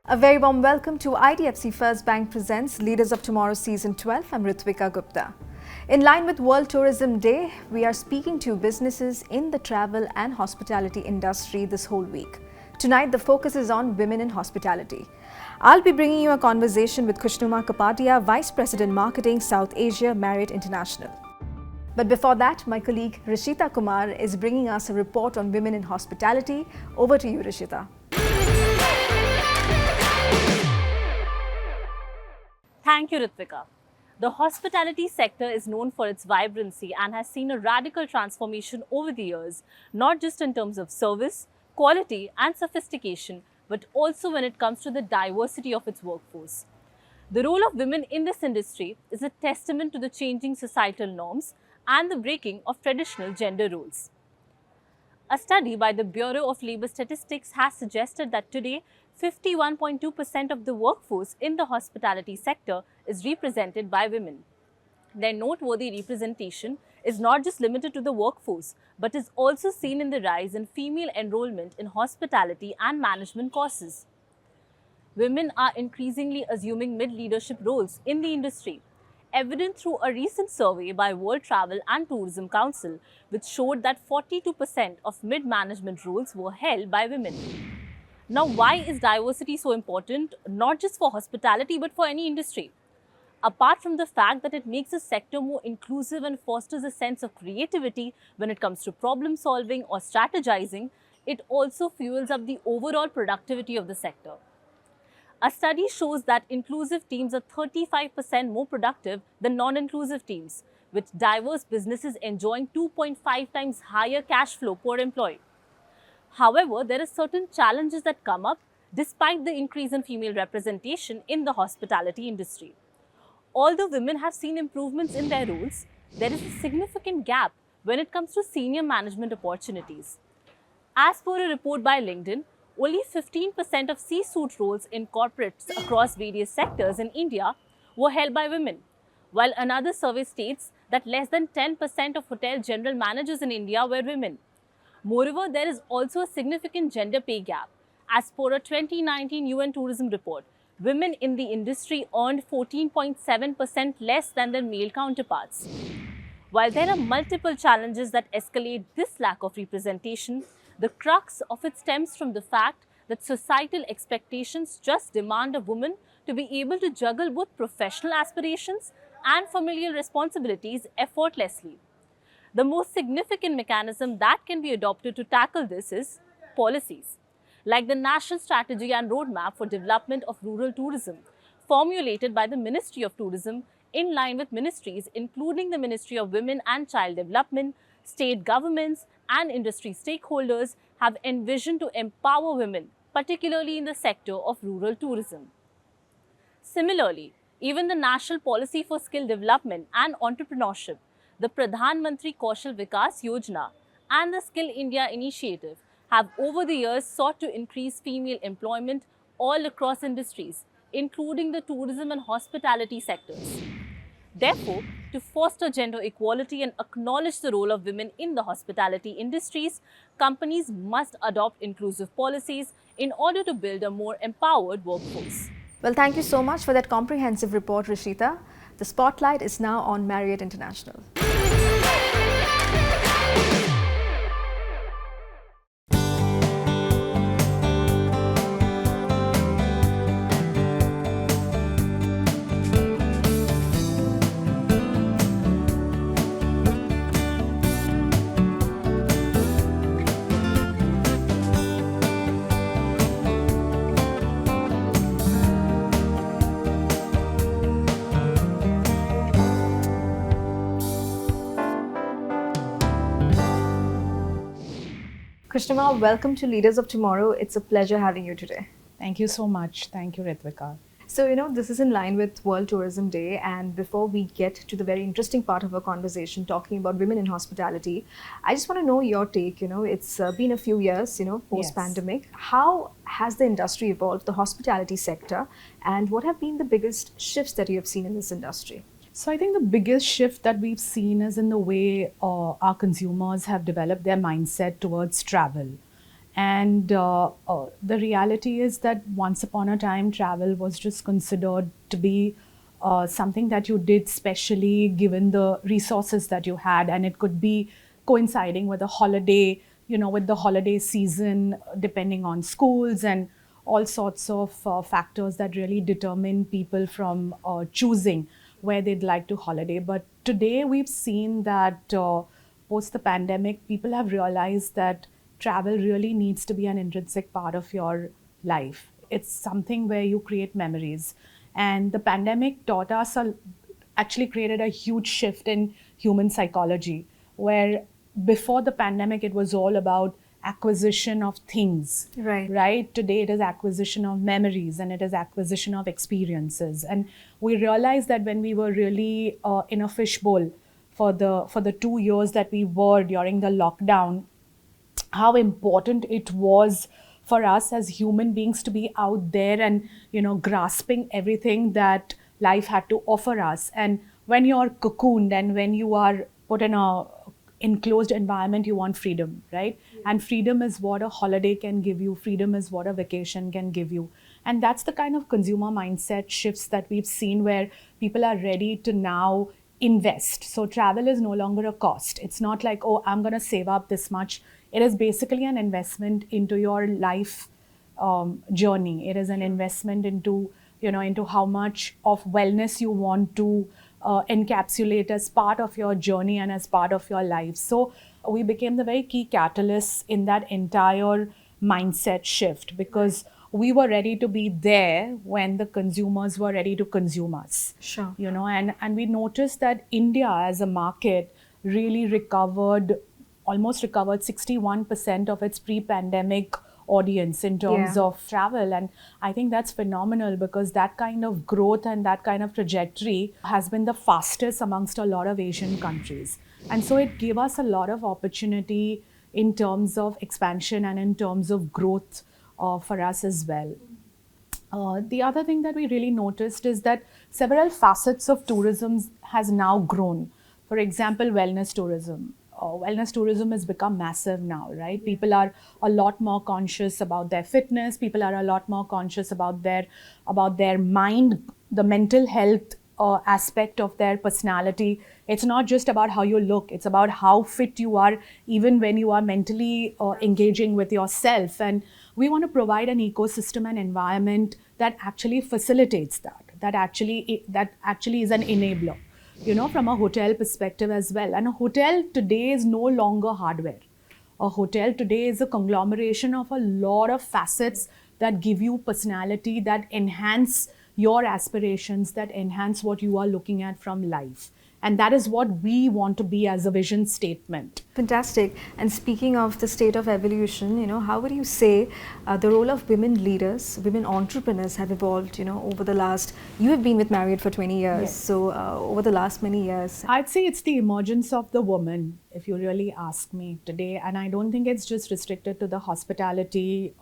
A very warm welcome to IDFC First Bank presents Leaders of Tomorrow Season 12. I'm Ritwika Gupta. In line with World Tourism Day, we are speaking to businesses in the travel and hospitality industry this whole week. Tonight, the focus is on women in hospitality. I'll be bringing you a conversation with Khushnooma Kapadia, Vice President Marketing, South Asia, Marriott International. But before that, my colleague Rishita Kumar is bringing us a report on women in hospitality. Over to you, Rishita. Thank you, Ritwika. The hospitality sector is known for its vibrancy and has seen a radical transformation over the years, not just in terms of service, quality and sophistication, but also when it comes to the diversity of its workforce. The role of women in this industry is a testament to the changing societal norms and the breaking of traditional gender roles. A study by the Bureau of Labour Statistics has suggested that today, 51.2% of the workforce in the hospitality sector is represented by women. Their noteworthy representation is not just limited to the workforce, but is also seen in the rise in female enrollment in hospitality and management courses. Women are increasingly assuming mid-leadership roles in the industry, evident through a recent survey by World Travel and Tourism Council, which showed that 42% of mid-management roles were held by women. Now, why is diversity so important, not just for hospitality, but for any industry? Apart from the fact that it makes a sector more inclusive and fosters a sense of creativity when it comes to problem solving or strategizing, it also fuels up the overall productivity of the sector. A study shows that inclusive teams are 35% more productive than non-inclusive teams, with diverse businesses enjoying 2.5 times higher cash flow per employee. However, there are certain challenges that come up despite the increase in female representation in the hospitality industry. Although women have seen improvements in their roles, there is a significant gap when it comes to senior management opportunities. As per a report by LinkedIn, only 15% of C-suite roles in corporates across various sectors in India were held by women, while another survey states that less than 10% of hotel general managers in India were women. Moreover, there is also a significant gender pay gap. As per a 2019 UN tourism report, women in the industry earned 14.7% less than their male counterparts. While there are multiple challenges that escalate this lack of representation, the crux of it stems from the fact that societal expectations just demand a woman to be able to juggle both professional aspirations and familial responsibilities effortlessly. The most significant mechanism that can be adopted to tackle this is policies, like the National Strategy and Roadmap for Development of Rural Tourism, formulated by the Ministry of Tourism in line with ministries including the Ministry of Women and Child Development, state governments and industry stakeholders have envisioned to empower women, particularly in the sector of rural tourism. Similarly, even the National Policy for Skill Development and Entrepreneurship, the Pradhan Mantri Kaushal Vikas Yojana and the Skill India Initiative have over the years sought to increase female employment all across industries, including the tourism and hospitality sectors. Therefore, to foster gender equality and acknowledge the role of women in the hospitality industries, companies must adopt inclusive policies in order to build a more empowered workforce. Well, thank you so much for that comprehensive report, Rishita. The spotlight is now on Marriott International. Khushnooma, welcome to Leaders of Tomorrow. It's a pleasure having you today. Thank you so much. Thank you, Ritwika. So, this is in line with World Tourism Day, and before we get to the very interesting part of our conversation, talking about women in hospitality, I just want to know your take. It's been a few years, post-pandemic. Yes. How has the industry evolved, the hospitality sector, and what have been the biggest shifts that you have seen in this industry? So I think the biggest shift that we've seen is in the way our consumers have developed their mindset towards travel. And the reality is that once upon a time, travel was just considered to be something that you did specially given the resources that you had. And it could be coinciding with a holiday, with the holiday season, depending on schools and all sorts of factors that really determine people from choosing where they'd like to holiday. But today we've seen that post the pandemic, people have realized that travel really needs to be an intrinsic part of your life. It's something where you create memories. And the pandemic taught us actually created a huge shift in human psychology, where before the pandemic, it was all about acquisition of things. Right. Today, it is acquisition of memories and it is acquisition of experiences. And we realized that when we were really in a fishbowl for the 2 years that we were during the lockdown, how important it was for us as human beings to be out there and grasping everything that life had to offer us. And when you're cocooned and when you are put in a enclosed environment, you want freedom, right? And freedom is what a holiday can give you. Freedom is what a vacation can give you. And that's the kind of consumer mindset shifts that we've seen, where people are ready to now invest. So travel is no longer a cost. It's not like, oh, I'm going to save up this much. It is basically an investment into your life journey. It is an investment into how much of wellness you want to encapsulate as part of your journey and as part of your life. So we became the very key catalysts in that entire mindset shift, because we were ready to be there when the consumers were ready to consume us. Sure. And we noticed that India as a market really almost recovered 61% of its pre-pandemic audience in terms of travel. And I think that's phenomenal, because that kind of growth and that kind of trajectory has been the fastest amongst a lot of Asian countries. And so it gave us a lot of opportunity in terms of expansion and in terms of growth for us as well. The other thing that we really noticed is that several facets of tourism has now grown. For example, wellness tourism. Wellness tourism has become massive now, right? People are a lot more conscious about their fitness. People are a lot more conscious about their mind, the mental health aspect of their personality. It's not just about how you look. It's about how fit you are, even when you are mentally engaging with yourself. And we want to provide an ecosystem and environment that actually facilitates that actually is an enabler. From a hotel perspective as well. And a hotel today is no longer hardware. A hotel today is a conglomeration of a lot of facets that give you personality, that enhance your aspirations, that enhance what you are looking at from life. And that is what we want to be as a vision statement. Fantastic. And speaking of the state of evolution, how would you say the role of women leaders, women entrepreneurs have evolved, over the last, you have been with Marriott for 20 years. Yes. So over the last many years. I'd say it's the emergence of the woman, if you really ask me today. And I don't think it's just restricted to the hospitality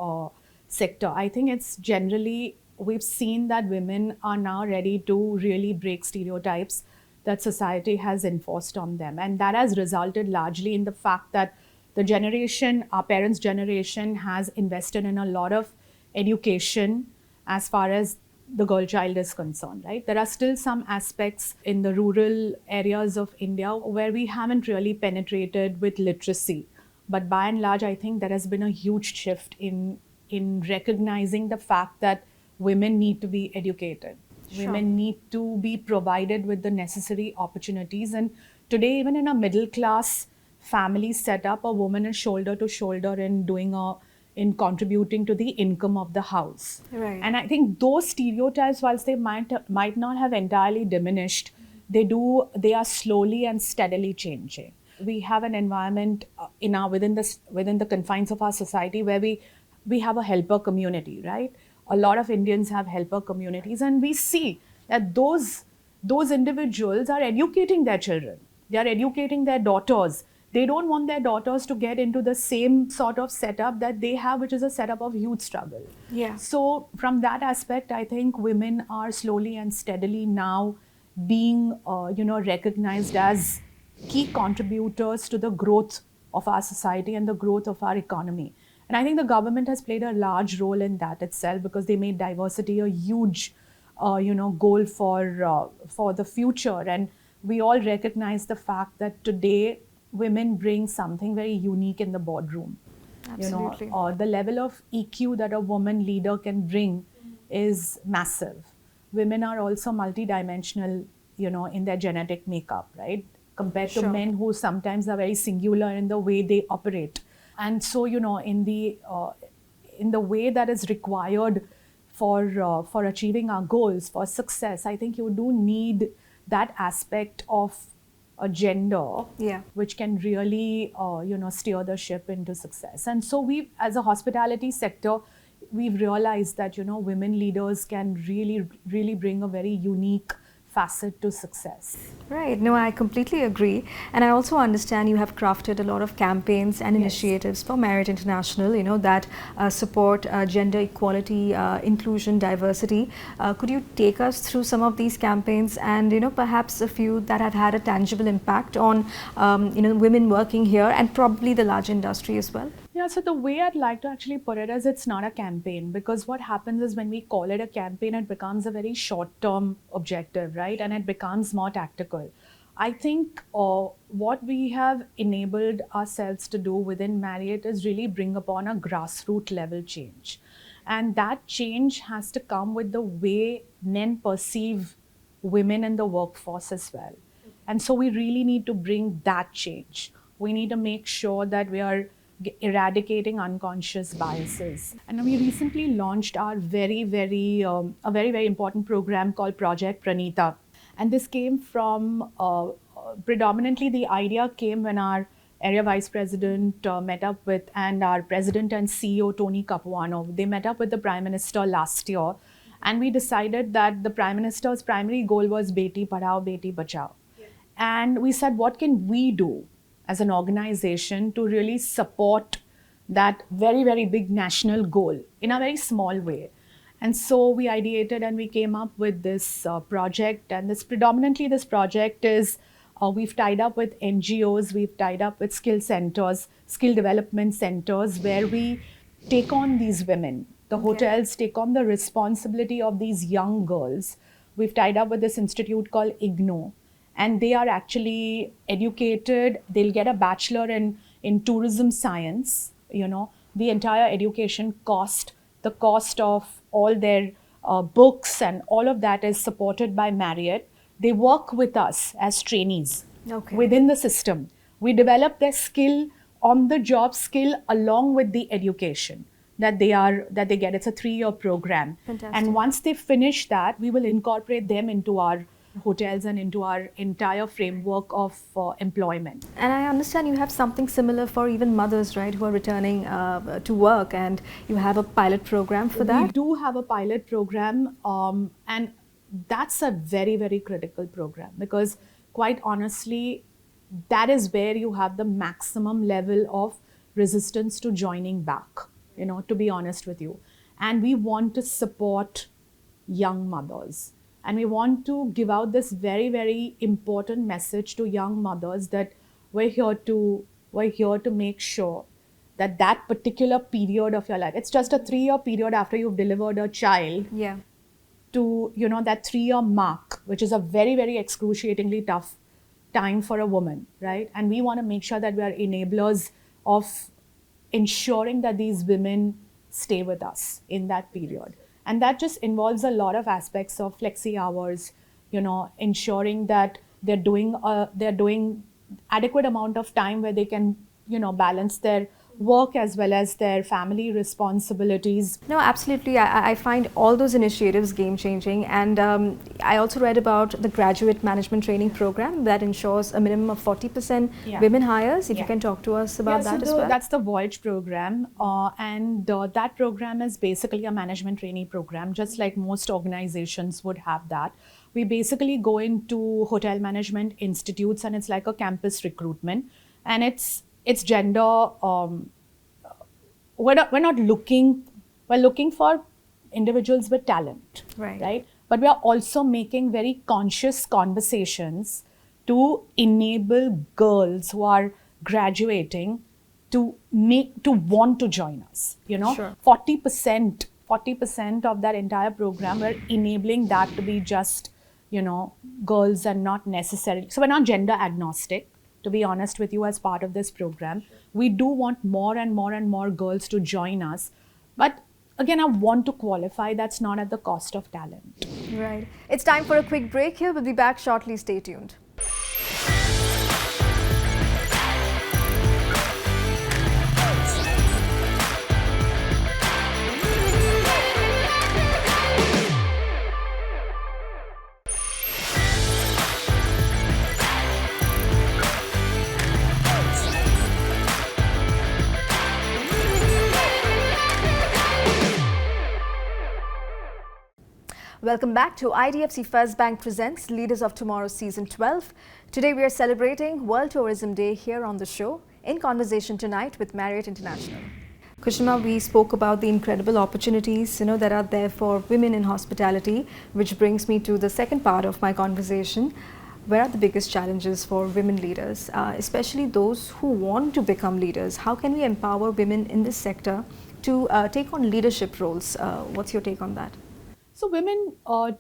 sector. I think it's generally, we've seen that women are now ready to really break stereotypes that society has enforced on them. And that has resulted largely in the fact that our parents' generation has invested in a lot of education as far as the girl child is concerned, right? There are still some aspects in the rural areas of India where we haven't really penetrated with literacy. But by and large, I think there has been a huge shift in recognizing the fact that women need to be educated. Sure. Women need to be provided with the necessary opportunities. And today, even in a middle class family setup, a woman is shoulder to shoulder in contributing to the income of the house. Right. And I think those stereotypes, whilst they might not have entirely diminished, they are slowly and steadily changing. We have an environment within the confines of our society where we have a helper community, right? A lot of Indians have helper communities, and we see that those individuals are educating their children. They are educating their daughters. They don't want their daughters to get into the same sort of setup that they have, which is a setup of huge struggle. Yeah. So from that aspect, I think women are slowly and steadily now being recognized as key contributors to the growth of our society and the growth of our economy. And I think the government has played a large role in that itself, because they made diversity a huge, goal for the future. And we all recognize the fact that today women bring something very unique in the boardroom. Absolutely. The level of EQ that a woman leader can bring is massive. Women are also multidimensional, in their genetic makeup, right? Compared to Sure. men who sometimes are very singular in the way they operate. And so, in the way that is required for achieving our goals, for success, I think you do need that aspect of a gender, Yeah. which can really steer the ship into success. And so we, as a hospitality sector, we've realized that women leaders can really bring a very unique facet to success. Right. No, I completely agree. And I also understand you have crafted a lot of campaigns and initiatives for Marriott International, that support gender equality, inclusion, diversity. Could you take us through some of these campaigns and, perhaps a few that have had a tangible impact on, women working here and probably the large industry as well? Yeah, so the way I'd like to actually put it is, it's not a campaign, because what happens is when we call it a campaign, it becomes a very short-term objective, right? And it becomes more tactical. I think what we have enabled ourselves to do within Marriott is really bring upon a grassroots level change. And that change has to come with the way men perceive women in the workforce as well. And so we really need to bring that change. We need to make sure that we are eradicating unconscious biases. And we recently launched our very, very important program called Project Pranita. And this came from, predominantly the idea came when our area vice president met up with, and our president and CEO, Tony Capuano, they met up with the Prime Minister last year. And we decided that the Prime Minister's primary goal was Beti Padhao, Beti Bachao. Yeah. And we said, what can we do as an organization to really support that very, very big national goal in a very small way? And so we ideated and we came up with this project. And this project is, we've tied up with NGOs, we've tied up with skill centers, skill development centers, where we take on these women. The hotels take on the responsibility of these young girls. We've tied up with this institute called IGNO. And they are actually educated. They'll get a bachelor in tourism science. The entire education cost, the cost of all their books and all of that is supported by Marriott. They work with us as trainees within the system. We develop their skill, on the job skill, along with the education that they get. It's a 3-year program. Fantastic. And once they finish that, we will incorporate them into our hotels and into our entire framework of employment. And I understand you have something similar for even mothers, right, who are returning to work, and you have a pilot program for that? We do have a pilot program, and that's a very, very critical program, because quite honestly, that is where you have the maximum level of resistance to joining back, to be honest with you. And we want to support young mothers. And we want to give out this very, very important message to young mothers that we're here to make sure that that particular period of your life, it's just a 3-year period after you've delivered a child, to that 3-year mark, which is a very, very excruciatingly tough time for a woman, right? And we want to make sure that we are enablers of ensuring that these women stay with us in that period. And that just involves a lot of aspects of flexi hours, ensuring that they're doing adequate amount of time where they can, balance their work as well as their family responsibilities. No, absolutely. I find all those initiatives game-changing. And I also read about the graduate management training program that ensures a minimum of 40% women hires. If you can talk to us about that as well. That's the Voyage program. And that program is basically a management training program, just like most organizations would have that. We basically go into hotel management institutes, and it's like a campus recruitment. And it's gender, we're not looking, we're looking for individuals with talent, right? But we are also making very conscious conversations to enable girls who are graduating to want to join us. You know, Sure. 40% of that entire program, we're enabling that to be just, you know, girls and not necessarily. So we're not gender agnostic, to be honest with you, as part of this program. We do want more and more and more girls to join us. But again, I want to qualify that's not at the cost of talent. Right. It's time for a quick break here. We'll be back shortly. Stay tuned. Welcome back to IDFC First Bank presents Leaders of Tomorrow Season 12. Today we are celebrating World Tourism Day here on the show in conversation tonight with Marriott International. Khushnooma, we spoke about the incredible opportunities that are there for women in hospitality, which brings me to the second part of my conversation. Where are the biggest challenges for women leaders, especially those who want to become leaders? How can we empower women in this sector to take on leadership roles? What's your take on that? So women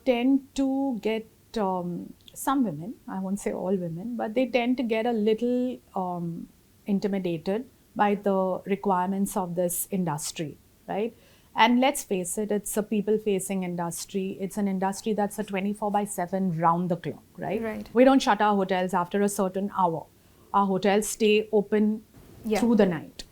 tend to get, some women, I won't say all women, but they tend to get a little intimidated by the requirements of this industry, right? And let's face it, it's a people-facing industry. It's an industry that's a 24/7 round the clock, right? Right. We don't shut our hotels after a certain hour. Our hotels stay open through the night.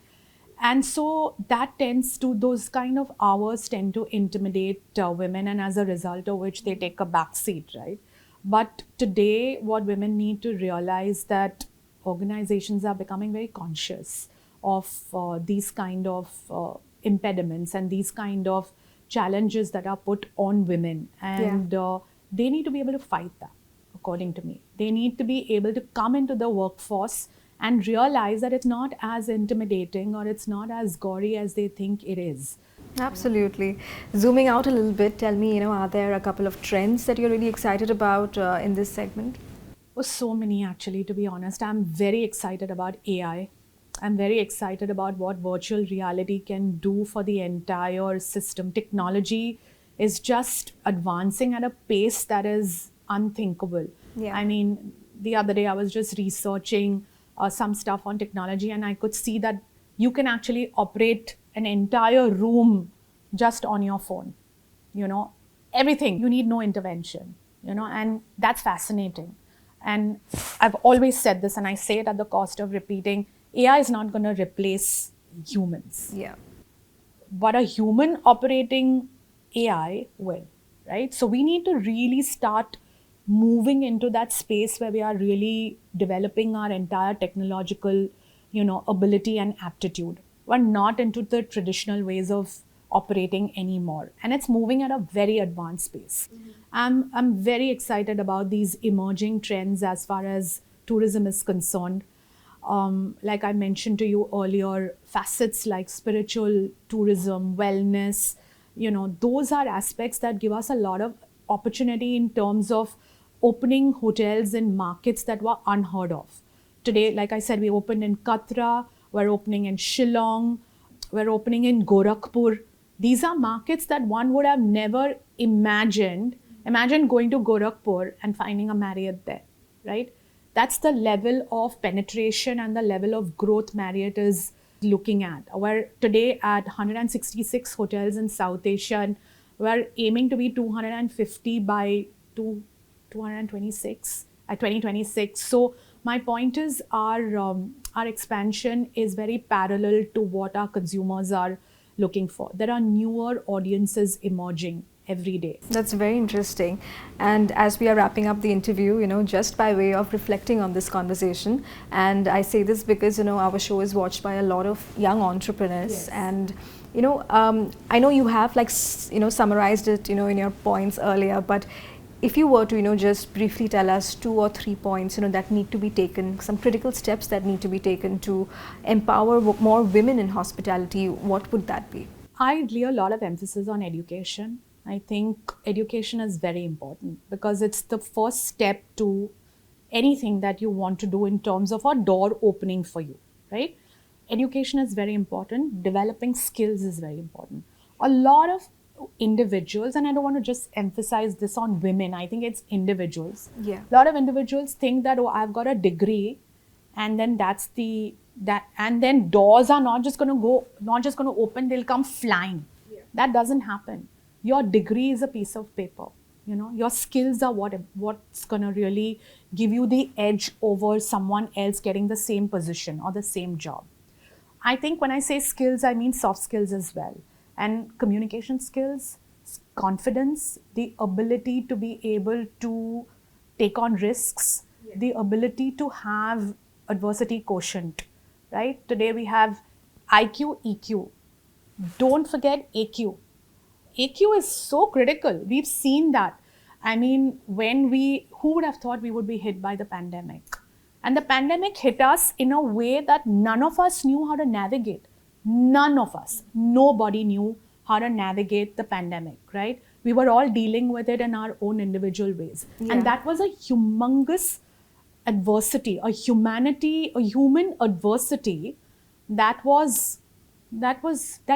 And so that those kind of hours tend to intimidate women, and as a result of which they take a back seat, right? But today, what women need to realize that organizations are becoming very conscious of these kind of impediments and these kind of challenges that are put on women. And they need to be able to fight that, according to me. They need to be able to come into the workforce and realize that it's not as intimidating or it's not as gory as they think it is. Absolutely. Zooming out a little bit, tell me, are there a couple of trends that you're really excited about in this segment? Oh, so many, actually, to be honest. I'm very excited about AI. I'm very excited about what virtual reality can do for the entire system. Technology is just advancing at a pace that is unthinkable. Yeah. I mean, the other day I was just researching some stuff on technology, and I could see that you can actually operate an entire room just on your phone. Everything. You need no intervention, and that's fascinating. And I've always said this, and I say it at the cost of repeating, AI is not going to replace humans. Yeah. But a human operating AI will, right? So we need to really start moving into that space where we are really developing our entire technological, ability and aptitude. We're not into the traditional ways of operating anymore. And it's moving at a very advanced pace. I'm very excited about these emerging trends as far as tourism is concerned. Like I mentioned to you earlier, facets like spiritual tourism, wellness, those are aspects that give us a lot of opportunity in terms of opening hotels in markets that were unheard of. Today, like I said, we opened in Katra, we're opening in Shillong, we're opening in Gorakhpur. These are markets that one would have never imagined. Imagine going to Gorakhpur and finding a Marriott there, right? That's the level of penetration and the level of growth Marriott is looking at. We're today at 166 hotels in South Asia, and we're aiming to be 250 by 2026. So my point is our expansion is very parallel to what our consumers are looking for. There are newer audiences emerging every day. That's very interesting. And as we are wrapping up the interview, just by way of reflecting on this conversation, and I say this because, our show is watched by a lot of young entrepreneurs. Yes. And, I know you have summarized it, in your points earlier, but if you were to, just briefly tell us 2 or 3 points, that need to be taken, some critical steps that need to be taken to empower more women in hospitality, what would that be? I lay a lot of emphasis on education. I think education is very important because it's the first step to anything that you want to do in terms of a door opening for you, right? education is very important, developing skills is very important. A lot of individuals, and I don't want to just emphasize this on women, I think it's individuals. Yeah. A lot of individuals think that, oh, I've got a degree, and then and then doors are not just going to open, they'll come flying. Yeah. That doesn't happen. Your degree is a piece of paper. You know, your skills are what's going to really give you the edge over someone else getting the same position or the same job. I think when I say skills, I mean soft skills as well. And communication skills, confidence, the ability to be able to take on risks, the ability to have adversity quotient, right? Today we have IQ, EQ. Don't forget AQ. AQ is so critical. We've seen that. I mean, who would have thought we would be hit by the pandemic? And the pandemic hit us in a way that none of us knew how to navigate. None of us. Nobody knew how to navigate the pandemic, right? We were all dealing with it in our own individual ways. Yeah. And that was a humongous adversity, a human adversity that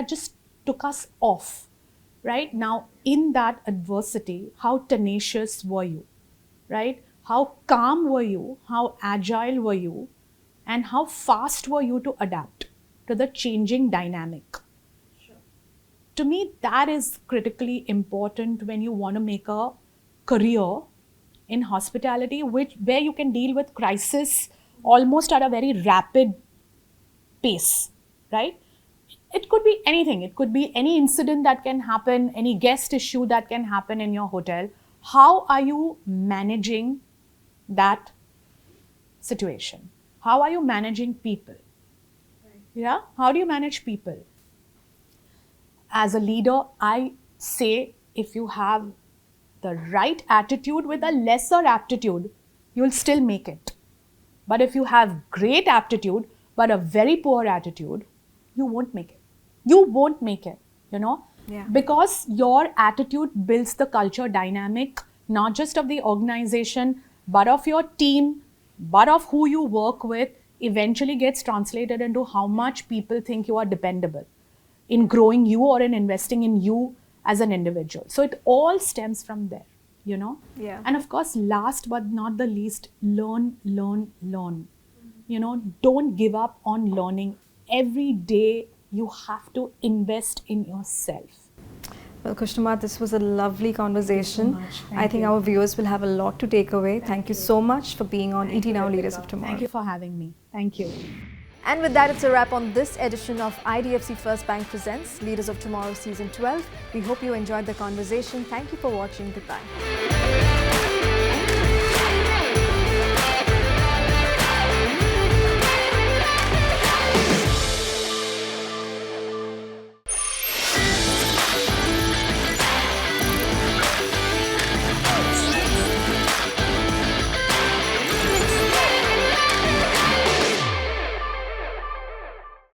just took us off, right? Now, in that adversity, how tenacious were you, right? How calm were you? How agile were you? And how fast were you to adapt to the changing dynamic? Sure. To me, that is critically important when you want to make a career in hospitality, where you can deal with crisis almost at a very rapid pace, right? It could be anything. It could be any incident that can happen, any guest issue that can happen in your hotel. How are you managing that situation? How are you managing people? Right. Yeah? How do you manage people? As a leader, I say if you have the right attitude with a lesser aptitude, you'll still make it. But if you have great aptitude, but a very poor attitude, you won't make it. You won't make it, you know? Yeah. Because your attitude builds the culture dynamic, not just of the organization, but of your team, but of who you work with, eventually gets translated into how much people think you are dependable in growing you or in investing in you as an individual. So it all stems from there, you know? Yeah. And of course, last but not the least, learn. You know, don't give up on learning. Every day you have to invest in yourself. Well, Khushnooma, this was a lovely conversation. Thank you so much. I think our viewers will have a lot to take away. Thank you so much for being on ET Now Leaders of Tomorrow. Thank you for having me. Thank you. And with that, it's a wrap on this edition of IDFC First Bank Presents Leaders of Tomorrow Season 12. We hope you enjoyed the conversation. Thank you for watching. Goodbye.